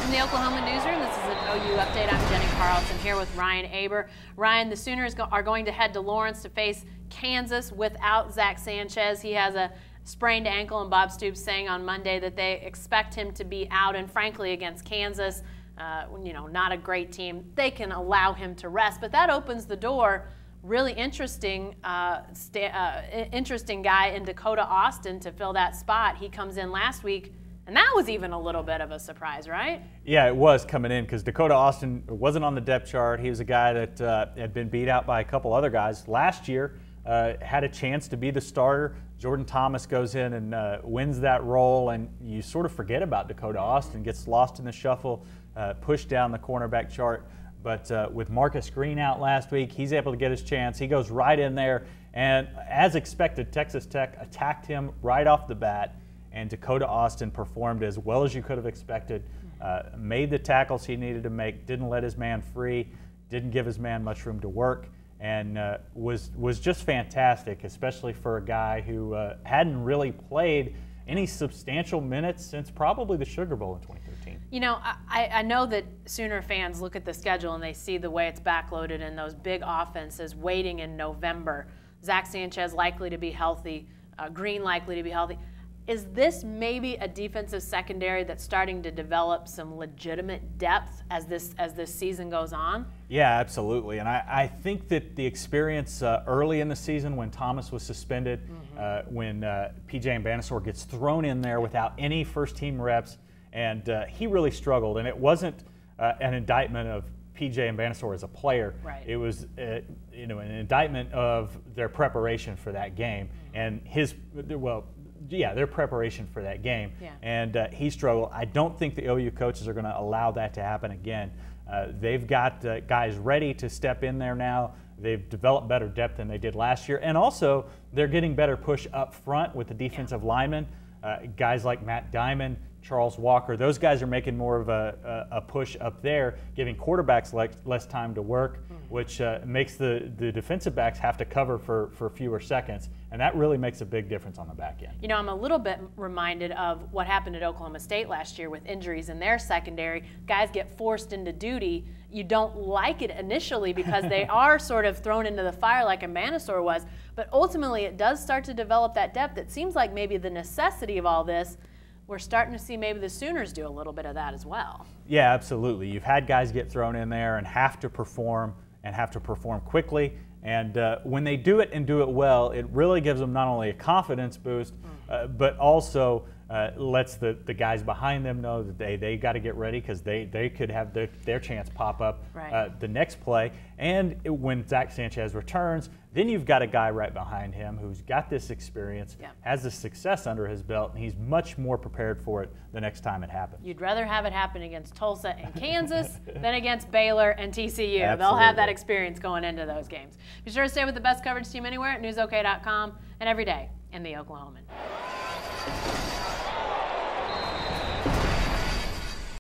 From the Oklahoma Newsroom, this is an OU Update. I'm Jenny Carlson here with Ryan Aber. Ryan, the Sooners are going to head to Lawrence to face Kansas without Zack Sanchez. He has a sprained ankle, and Bob Stoops saying on Monday that they expect him to be out, and frankly against Kansas, not a great team, they can allow him to rest. But that opens the door. Really interesting guy in Dakota Austin to fill that spot. He comes in last week, and that was even a little bit of a surprise, right? Yeah, it was coming in because Dakota Austin wasn't on the depth chart. He was a guy that had been beat out by a couple other guys. Last year, had a chance to be the starter. Jordan Thomas goes in and wins that role, and you sort of forget about Dakota Austin, gets lost in the shuffle, pushed down the cornerback chart. But with Marcus Green out last week, he's able to get his chance. He goes right in there, and as expected, Texas Tech attacked him right off the bat, and Dakota Austin performed as well as you could have expected, made the tackles he needed to make, didn't let his man free, didn't give his man much room to work, and was just fantastic, especially for a guy who hadn't really played any substantial minutes since probably the Sugar Bowl in 2013. You know, I know that Sooner fans look at the schedule and they see the way it's backloaded and those big offenses waiting in November. Zack Sanchez likely to be healthy, Green likely to be healthy. Is this maybe a defensive secondary that's starting to develop some legitimate depth as this season goes on? Yeah, absolutely. And I think that the experience early in the season when Thomas was suspended, when P.J. Mbanassor gets thrown in there without any first-team reps, and he really struggled. And it wasn't an indictment of P.J. Mbanassor as a player. Right. It was an indictment of their preparation for that game and their preparation for that game. Yeah. And he struggled. I don't think the OU coaches are going to allow that to happen again. They've got guys ready to step in there now. They've developed better depth than they did last year. And also, they're getting better push up front with the defensive linemen. Guys like Matt Diamond, Charles Walker, those guys are making more of a push up there, giving quarterbacks less time to work, which makes the defensive backs have to cover for fewer seconds. And that really makes a big difference on the back end. You know, I'm a little bit reminded of what happened at Oklahoma State last year with injuries in their secondary. Guys get forced into duty. You don't like it initially because they are sort of thrown into the fire like Mbanassor was. But ultimately, it does start to develop that depth. It seems like maybe the necessity of all this, we're starting to see maybe the Sooners do a little bit of that as well. Yeah, absolutely. You've had guys get thrown in there and have to perform quickly. And when they do it and do it well, it really gives them not only a confidence boost, but also lets the guys behind them know that they got to get ready because they could have their chance pop up the next play. And when Zack Sanchez returns, then you've got a guy right behind him who's got this experience, has the success under his belt, and he's much more prepared for it the next time it happens. You'd rather have it happen against Tulsa and Kansas than against Baylor and TCU. Absolutely. They'll have that experience going into those games. Be sure to stay with the best coverage team anywhere at newsok.com and every day in the Oklahoman.